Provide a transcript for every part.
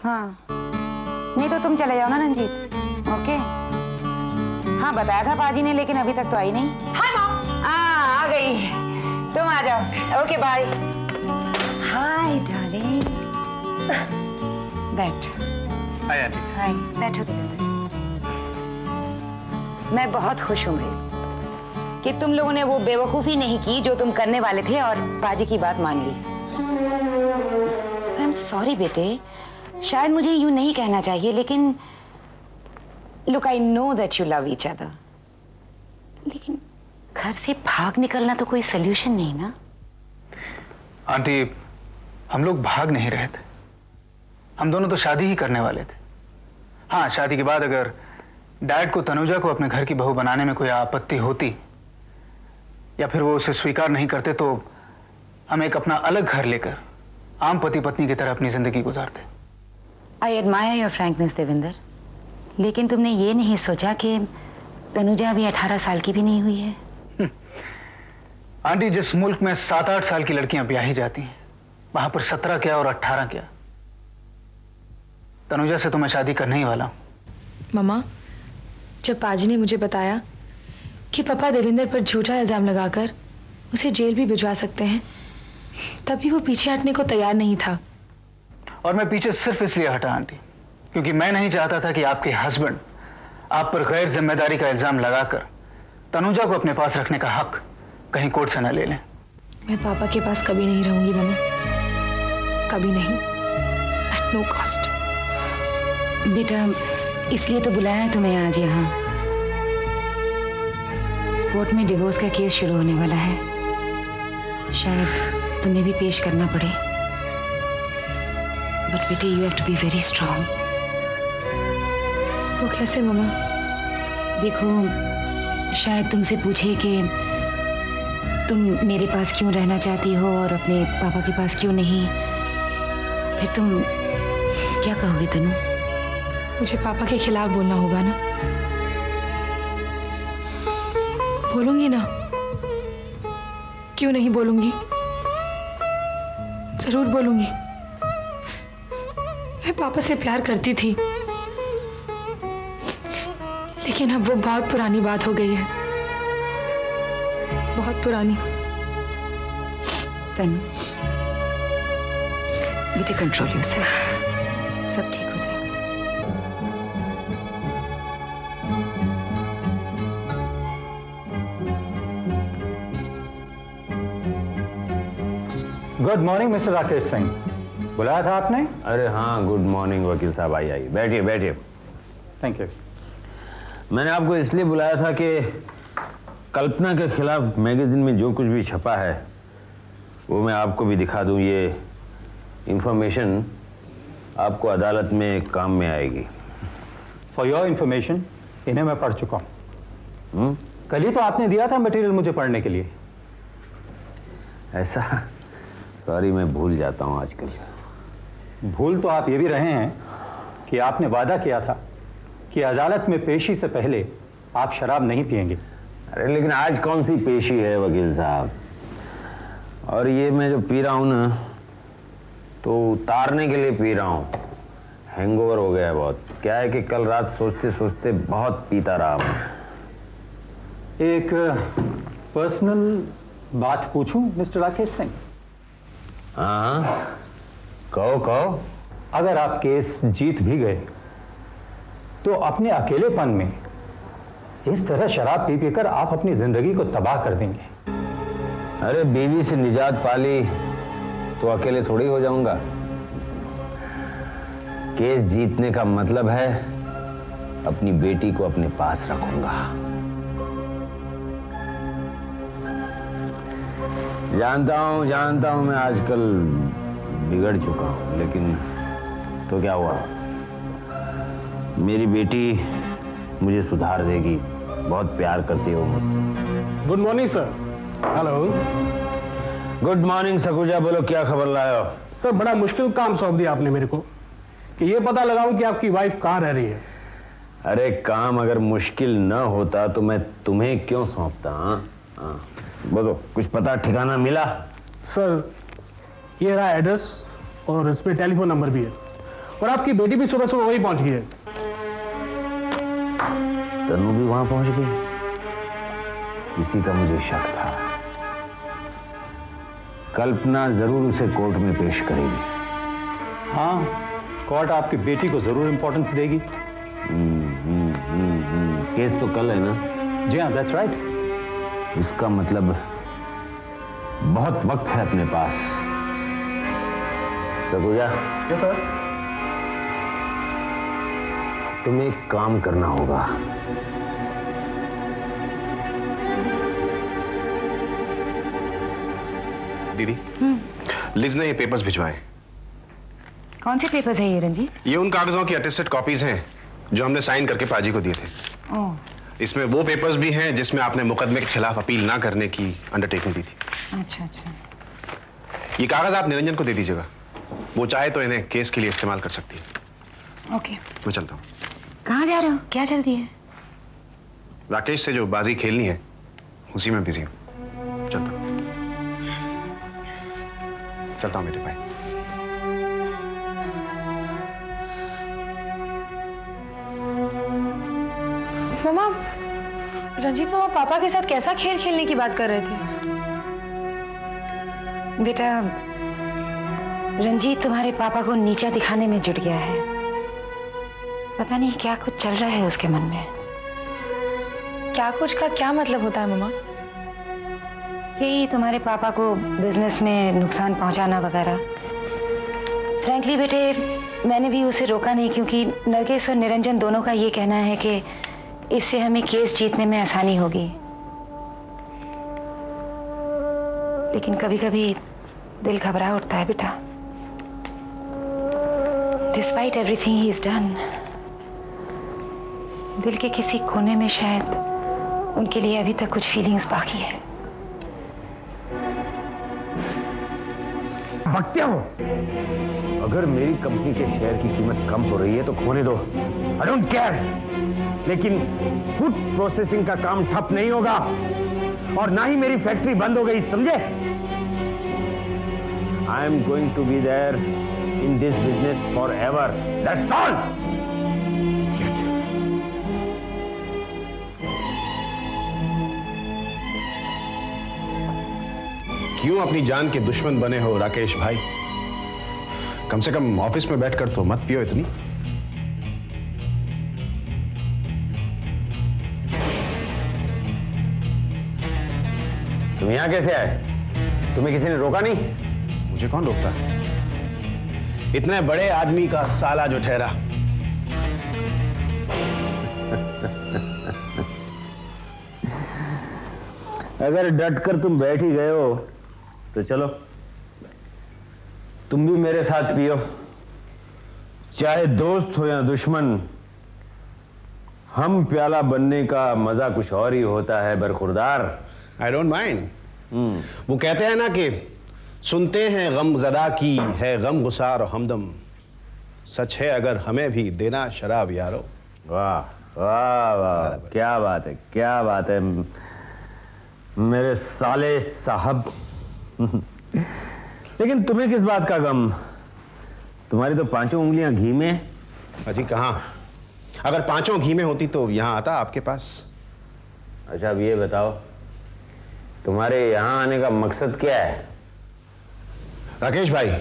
हाँ, नहीं तो तुम चले जाओ ना रंजीत। ओके। हाँ बताया था पाजी ने, लेकिन अभी तक तो आई नहीं। Hi mom. आ गई। तुम आ जाओ। Okay bye. Hi darling. बैठ। Hi aunty. हाय, बैठो देवेंद्र। मैं बहुत खुश हूँ भाई कि तुम लोगों ने वो बेवकूफी नहीं की जो तुम करने वाले थे और पाजी की बात मान ली। आई एम सॉरी बेटे, शायद मुझे यूं नहीं कहना चाहिए, लेकिन look I know that you love each other, लेकिन घर से भाग निकलना तो कोई सल्यूशन नहीं ना। आंटी, हम लोग भाग नहीं रहे थे, हम दोनों तो शादी ही करने वाले थे। हाँ, शादी के बाद अगर डैड को तनुजा को अपने घर की बहू बनाने में कोई आपत्ति होती या फिर वो उसे स्वीकार नहीं करते तो हम एक अपना अलग घर लेकर आम पति पत्नी की तरह अपनी जिंदगी गुजारते। I admire your frankness Devendra, लेकिन तुमने ये नहीं सोचा कि तनुजा अभी 18 साल की भी नहीं हुई है। आंटी, जिस मुल्क में 7-8 साल की लड़कियां ब्याही जाती हैं, वहां पर 17 क्या और 18 क्या। तनुजा से तो मैं शादी करने ही वाला हूं। मम्मा, जब पाजी ने मुझे बताया कि पापा देवेंद्र पर झूठा इल्जाम लगाकर उसे जेल भी भिजवा सकते हैं, तभी वो पीछे हटने को तैयार नहीं था। और मैं पीछे सिर्फ इसलिए हटा आंटी, क्योंकि मैं नहीं चाहता था कि आपके हस्बैंड आप पर गैर जिम्मेदारी का इल्जाम लगाकर तनुजा को अपने पास रखने का हक कहीं कोर्ट से न ले लें। मैं पापा के पास कभी नहीं रहूंगी मम्मा, कभी नहीं, एट नो कॉस्ट। बेटा, इसलिए तो बुलाया है तुम्हें आज यहाँ। कोर्ट में डिवोर्स का केस शुरू होने वाला है, शायद तुम्हें भी पेश करना पड़े। बट बेटे, you have to be very strong. वो कैसे मम्मा? देखो, शायद तुमसे पूछे कि तुम मेरे पास क्यों रहना चाहती हो और अपने पापा के पास क्यों नहीं, फिर तुम क्या कहोगे तनु? मुझे पापा के खिलाफ बोलना होगा ना? बोलूंगी ना, क्यों नहीं बोलूंगी, जरूर बोलूंगी। मैं पापा से प्यार करती थी, लेकिन अब वो बहुत पुरानी बात हो गई है, बहुत पुरानी। तनु, बेटे कंट्रोल योरसेल्फ, सब ठीक हो जाएगा। Good morning mister Rakesh Singh, बुलाया था आपने? अरे हाँ, गुड मॉर्निंग वकील साहब। आइए बैठिए बैठिए। Thank you. मैंने आपको इसलिए बुलाया था कि कल्पना के खिलाफ मैगजीन में जो कुछ भी छपा है वो मैं आपको भी दिखा दूं। ये इंफॉर्मेशन आपको अदालत में काम में आएगी। फॉर योर इंफॉर्मेशन, इन्हें मैं पढ़ चुका हूँ। कल ही तो आपने दिया था मटेरियल मुझे पढ़ने के लिए। ऐसा? सॉरी, मैं भूल जाता हूँ आजकल। भूल तो आप ये भी रहे हैं कि आपने वादा किया था कि अदालत में पेशी से पहले आप शराब नहीं पिएंगे। अरे लेकिन आज कौन सी पेशी है वकील साहब, और ये मैं जो पी रहा हूँ ना तो उतारने के लिए पी रहा हूँ। हैंगओवर हो गया है बहुत। क्या है कि कल रात सोचते सोचते बहुत पीता रहा मैं। एक पर्सनल बात पूछूं मिस्टर राकेश सिंह? हाँ, कहो कहो। अगर आप केस जीत भी गए तो अपने अकेलेपन में इस तरह शराब पी पीकर आप अपनी जिंदगी को तबाह कर देंगे। अरे बीवी से निजात पाली तो अकेले थोड़ी हो जाऊंगा। केस जीतने का मतलब है अपनी बेटी को अपने पास रखूंगा। जानता हूं मैं आजकल बिगड़ चुका हूं, लेकिन तो क्या हुआ, मेरी बेटी मुझे सुधार देगी। बहुत प्यार करती है वो मुझसे। Good morning sir. Hello. Good morning Sakuja, बोलो क्या खबर लाए हो? सर, बड़ा मुश्किल काम सौंप दिया आपने मेरे को कि ये पता लगाऊं कि आपकी वाइफ कहाँ रह रही है। अरे काम अगर मुश्किल न होता तो मैं तुम्हें क्यों सौंपता? हाँ, बोलो, कुछ पता ठिकाना मिला? सर, ये रहा एड्रेस और इस पे टेलीफोन नंबर भी है, और आपकी बेटी भी सुबह सुबह वही पहुंच गई है। तनु भी वहां पहुंच गई। इसी का मुझे शक था। कल्पना जरूर उसे कोर्ट में पेश करेगी। हाँ, कोर्ट आपकी बेटी को जरूर इंपॉर्टेंस देगी। केस तो कल है ना? जी हाँ, दैट्स राइट। इसका मतलब बहुत वक्त है अपने पास। सकुजा, यस सर। तुम्हें एक काम करना होगा। दीदी, लिज ने ये पेपर्स भिजवाए। कौन से पेपर्स है ये रंजीत? ये उन कागजों की अटेस्टेड कॉपीज हैं जो हमने साइन करके पाजी को दिए थे। ओह, इसमें वो पेपर्स भी हैं जिसमें आपने मुकदमे के खिलाफ अपील ना करने की अंडरटेकिंग दी थी। अच्छा अच्छा। ये कागज आप निरंजन को दे दीजिएगा। वो चाहे तो इन्हें केस के लिए इस्तेमाल कर सकती है। ओके। मैं चलता हूँ। कहाँ जा रहे हो? क्या जल्दी है? राकेश से जो बाजी खेलनी है उसी में बिजी हूँ। चलता हूँ मेरे भाई। मामा, रंजीत मामा पापा के साथ कैसा खेल खेलने की बात कर रहे थे? बेटा, रंजीत तुम्हारे पापा को नीचा दिखाने में जुट गया है। पता नहीं क्या कुछ चल रहा है उसके मन में। क्या कुछ का क्या मतलब होता है मामा? यही तुम्हारे पापा को बिजनेस में नुकसान पहुंचाना वगैरह। फ्रैंकली बेटे, मैंने भी उसे रोका नहीं, क्योंकि नरगिस और निरंजन दोनों का ये कहना है कि इससे हमें केस जीतने में आसानी होगी। लेकिन कभी कभी दिल घबरा उठता है बेटा। Despite everything he is done, दिल के किसी कोने में शायद उनके लिए अभी तक कुछ फीलिंग्स बाकी है। भगते हो? अगर मेरी कंपनी के शेयर की कीमत कम हो रही है तो खोने दो, आई डोंट केयर। लेकिन फूड प्रोसेसिंग का काम ठप नहीं होगा और ना ही मेरी फैक्ट्री बंद हो गई, समझे? I am going to be there in this business forever, that's all. क्यों अपनी जान के दुश्मन बने हो राकेश भाई? कम से कम ऑफिस में बैठकर तो मत पियो इतनी। तुम यहां कैसे आए? तुम्हें किसी ने रोका नहीं? मुझे कौन रोकता है? इतने बड़े आदमी का साला जो ठहरा। अगर डटकर तुम बैठ ही गए हो तो चलो, तुम भी मेरे साथ पियो। चाहे दोस्त हो या दुश्मन, हम प्याला बनने का मजा कुछ और ही होता है बरखुरदार। I don't mind. वो कहते हैं ना कि सुनते हैं गम ज़दा की है गम गुसार और हमदम। सच है अगर हमें भी देना शराब यारो। वाह वाह वाह, क्या बात है, क्या बात है मेरे साले साहब। लेकिन तुम्हें किस बात का गम? तुम्हारी तो पांचों उंगलियां घी में। अजी कहाँ? अगर पांचों घी में होती तो यहां आता आपके पास। अच्छा, अब ये बताओ, तुम्हारे यहां आने का मकसद क्या है? राकेश भाई,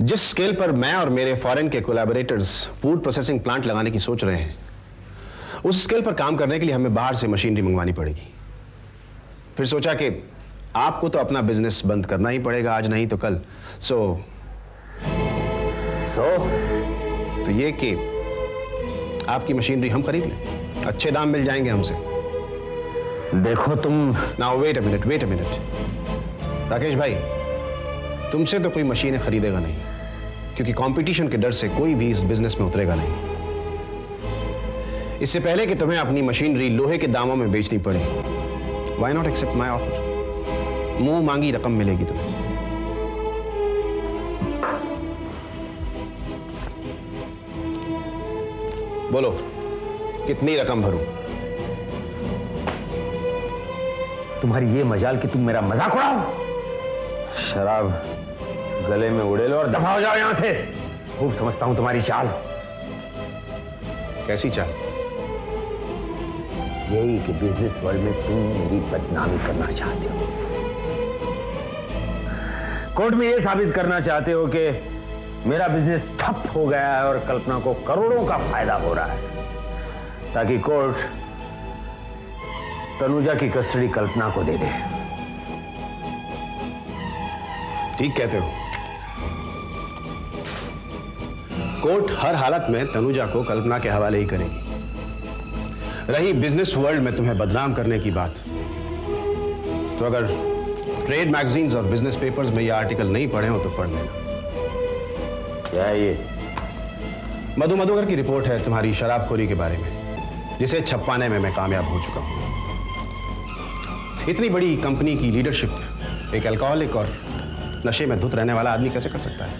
जिस स्केल पर मैं और मेरे फॉरेन के कोलैबोरेटर्स फूड प्रोसेसिंग प्लांट लगाने की सोच रहे हैं, उस स्केल पर काम करने के लिए हमें बाहर से मशीनरी मंगवानी पड़ेगी। फिर सोचा कि आपको तो अपना बिजनेस बंद करना ही पड़ेगा, आज नहीं तो कल। सो तो ये कि आपकी मशीनरी हम खरीद लें, अच्छे दाम मिल जाएंगे हमसे। देखो तुम। Now wait a minute. Rakesh भाई, तुमसे तो कोई मशीनें खरीदेगा नहीं, क्योंकि कंपटीशन के डर से कोई भी इस बिजनेस में उतरेगा नहीं। इससे पहले कि तुम्हें अपनी मशीनरी लोहे के दामों में बेचनी पड़े, why not accept my offer? मुंह मांगी रकम मिलेगी तुम्हें। बोलो, कितनी रकम भरूं? तुम्हारी ये मजाल कि तुम मेरा मजाक उड़ाओ। शराब गले में उड़े लो और दफा हो जाओ यहां से, खूब समझता हूं तुम्हारी चाल। कैसी चाल? यही कि बिजनेस वर्ल्ड में तुम मेरी बदनामी करना चाहते हो। कोर्ट में यह साबित करना चाहते हो कि मेरा बिजनेस ठप हो गया है और कल्पना को करोड़ों का फायदा हो रहा है, ताकि कोर्ट तनुजा की कस्टडी कल्पना को दे दे। ठीक कहते हो। कोर्ट हर हालत में तनुजा को कल्पना के हवाले ही करेगी। रही बिजनेस वर्ल्ड में तुम्हें बदनाम करने की बात, तो अगर ट्रेड मैगजीन्स और बिजनेस पेपर्स में यह आर्टिकल नहीं पढ़े हो तो पढ़ लेना। क्या है ये? मधु मधुकर की रिपोर्ट है तुम्हारी शराबखोरी के बारे में, जिसे छपवाने में मैं कामयाब हो चुका हूं। इतनी बड़ी कंपनी की लीडरशिप एक अल्कोहलिक और नशे में धुत रहने वाला आदमी कैसे कर सकता है?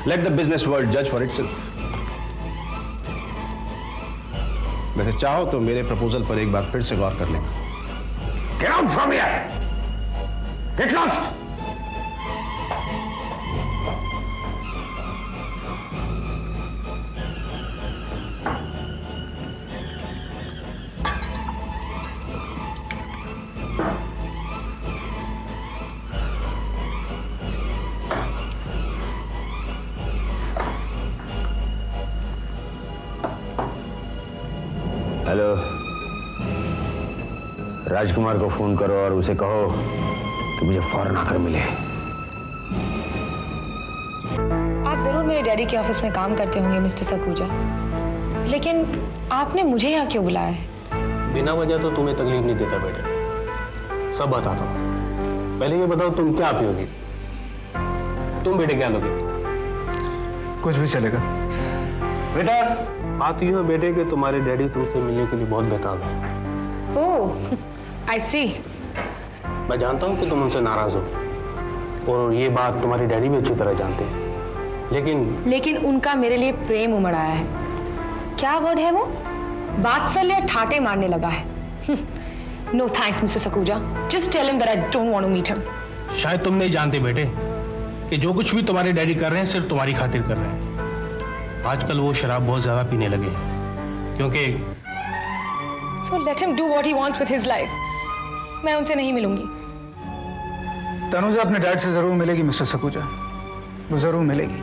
लेट द बिजनेस वर्ल्ड जज फॉर इटसेल्फ। वैसे चाहो तो मेरे प्रपोजल पर एक बार फिर से गौर कर लेना। Get out from here! Get lost! Hello, Rajkumar को फोन करो और उसे कहो कि मुझे फौरन आकर मिले। आप जरूर मेरे डैडी के ऑफिस में काम करते होंगे मिस्टर सखूजा, लेकिन आपने मुझे यहाँ क्यों बुलाया है? बिना वजह तो तुम्हें तकलीफ नहीं देता बेटे, सब बताता हूँ। पहले ये बताओ तुम क्या पियोगी? तुम बेटे क्या लोगे? कुछ भी चलेगा। बेटा बात यह है बेटे कि तुम्हारे डैडी तुमसे मिलने के लिए बहुत बेताब है। ओह, आई सी। मैं जानता हूँ कि तुम उनसे नाराज हो, और ये बात तुम्हारे डैडी भी अच्छी तरह जानते हैं, लेकिन उनका मेरे लिए प्रेम उमड़ आया है। क्या वर्ड है वो? वात्सल्य ठाटे मारने लगा है। No thanks mister Sakhuja, just tell him that I don't want to meet him. शायद तुम नहीं जानते बेटे कि जो कुछ भी तुम्हारे डैडी कर रहे हैं सिर्फ तुम्हारी खातिर कर रहे हैं। आजकल वो शराब बहुत ज्यादा पीने लगे हैं, क्योंकि So let him do what he wants with his life. मैं उनसे नहीं मिलूंगी। तनुजा अपने डैड से जरूर मिलेगी मिस्टर सखूजा, वो जरूर मिलेगी।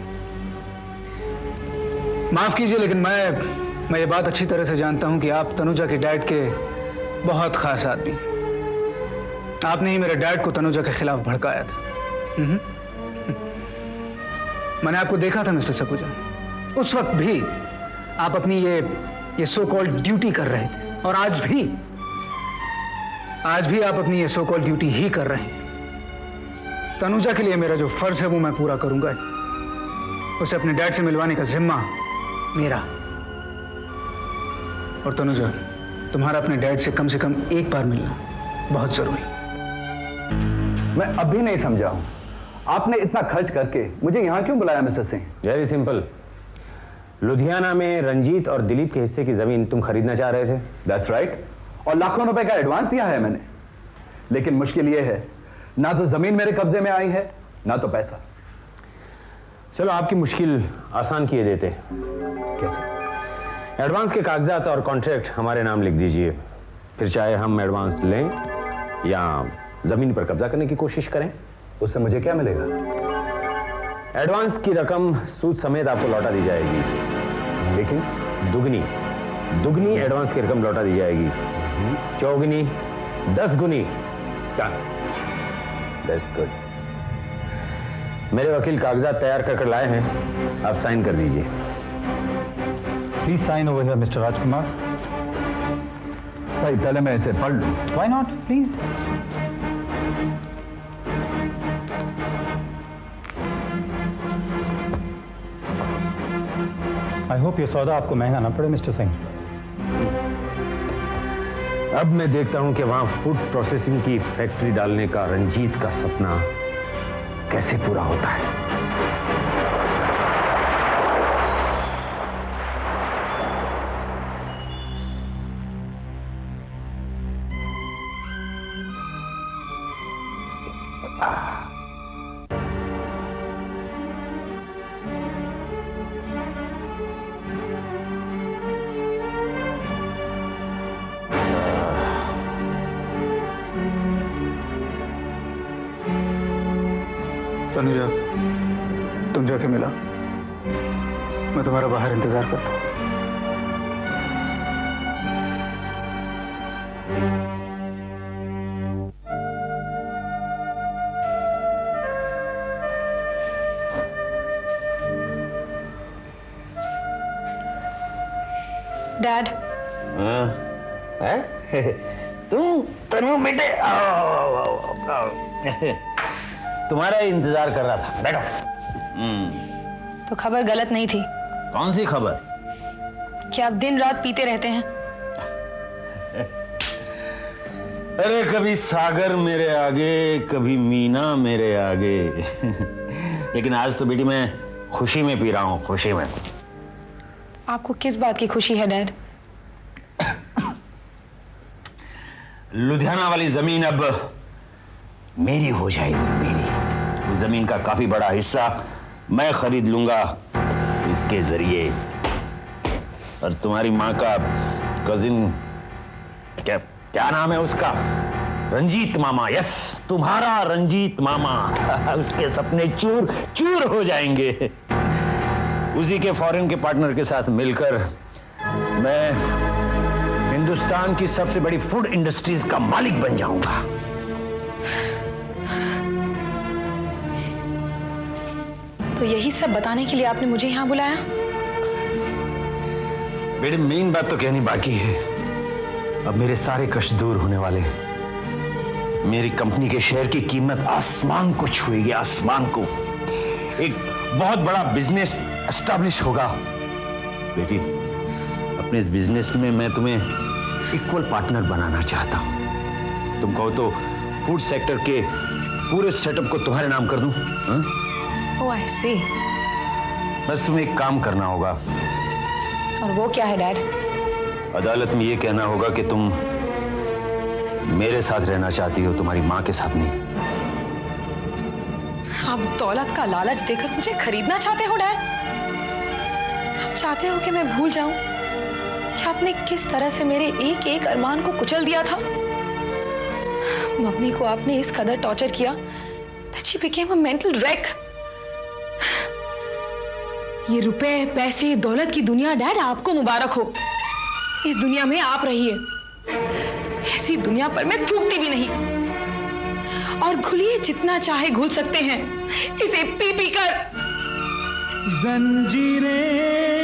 माफ कीजिए, लेकिन मैं ये बात अच्छी तरह से जानता हूं कि आप तनुजा के डैड के बहुत खास आदमी। आपने ही मेरे डैड को तनुजा के खिलाफ भड़काया था। मैंने आपको देखा था मिस्टर सखूजा, उस वक्त भी आप अपनी ये सो कॉल्ड ड्यूटी कर रहे थे, और आज भी आप अपनी ये सो कॉल्ड ड्यूटी ही कर रहे हैं। तनुजा के लिए मेरा जो फर्ज है वो मैं पूरा करूंगा। उसे अपने डैड से मिलवाने का जिम्मा मेरा। और तनुजा, तुम्हारा अपने डैड से कम एक बार मिलना बहुत जरूरी। मैं अभी नहीं समझा हूं, आपने इतना खर्च करके मुझे यहां क्यों बुलाया mister Singh? Very simple. Ludhiana में रंजीत और दिलीप के हिस्से की जमीन तुम खरीदना चाह रहे थे। दैट्स राइट, और लाखों रुपए का एडवांस दिया है मैंने। लेकिन मुश्किल यह है, ना तो जमीन मेरे कब्जे में आई है, ना तो पैसा। चलो आपकी मुश्किल आसान किए देते। कैसे? एडवांस के कागजात और कॉन्ट्रैक्ट हमारे नाम लिख दीजिए, फिर चाहे हम एडवांस लें या जमीन पर कब्जा करने की कोशिश करें। उससे मुझे क्या मिलेगा? एडवांस की रकम सूद समेत आपको लौटा दी जाएगी, लेकिन दुगनी एडवांस की रकम लौटा दी जाएगी। चौगुनी, 10 गुनी। That's good. मेरे वकील कागजात तैयार कर लाए हैं, आप साइन कर दीजिए। Please sign over here mister Rajkumar. भाई पहले मैं इसे पढ़ लूं। Why not, please. I hope ये सौदा आपको महंगा ना पड़े मिस्टर सिंह। अब मैं देखता हूं कि वहां फूड प्रोसेसिंग की फैक्ट्री डालने का रंजीत का सपना कैसे पूरा होता है। तनुजा, तुम जाके मिला, मैं तुम्हारा बाहर इंतजार करता हूँ। डैड, तुम तनु बेटे आओ, आओ, आओ, आओ। तुम्हारा ही इंतजार कर रहा था, बैठो। तो खबर गलत नहीं थी कौन सी खबर? कि आप दिन रात पीते रहते हैं। अरे कभी सागर मेरे आगे, कभी मीना मेरे आगे। लेकिन आज तो बेटी मैं खुशी में पी रहा हूँ, खुशी में। आपको किस बात की खुशी है डैड? लुधियाना वाली जमीन अब मेरी हो जाएगी, मेरी। उस जमीन का काफी बड़ा हिस्सा मैं खरीद लूंगा इसके जरिए। और तुम्हारी माँ का कजिन, क्या क्या नाम है उसका, रंजीत मामा, यस, तुम्हारा रंजीत मामा, उसके सपने चूर चूर हो जाएंगे। उसी के फॉरेन के पार्टनर के साथ मिलकर मैं हिंदुस्तान की सबसे बड़ी फूड इंडस्ट्रीज का मालिक बन जाऊंगा। तो यही सब बताने के लिए आपने मुझे यहाँ बुलाया? बेटे मेन बात तो कहनी बाकी है। अब मेरे सारे कष्ट दूर होने वाले हैं। मेरी कंपनी के शेयर की कीमत आसमान को छुएगी, आसमान को। एक बहुत बड़ा बिजनेस एस्टैब्लिश होगा। बेटी, अपने इस बिजनेस में मैं तुम्हें इक्वल पार्टनर बनाना चाहता हूं। तुम कहो तो फूड सेक्टर के पूरे सेटअप को तुम्हारे नाम कर दूं? ओह, आई सी। बस तुम्हें एक काम करना होगा। और वो क्या है डैड? अदालत में यह कहना होगा कि तुम मेरे साथ रहना चाहती हो, तुम्हारी मां के साथ नहीं। आप दौलत का लालच देकर मुझे खरीदना चाहते हो डैड? आप चाहते हो कि मैं भूल जाऊं कि आपने किस तरह से मेरे एक एक अरमान को कुचल दिया था? मम्मी को आपने इस कदर टॉर्चर किया that she became a mental wreck। ये रुपए, पैसे, दौलत की दुनिया डैड आपको मुबारक हो। इस दुनिया में आप रहिए। ऐसी दुनिया पर मैं थूकती भी नहीं। और घुलिए जितना चाहे घुल सकते हैं, इसे पी पी कर। जंजीरें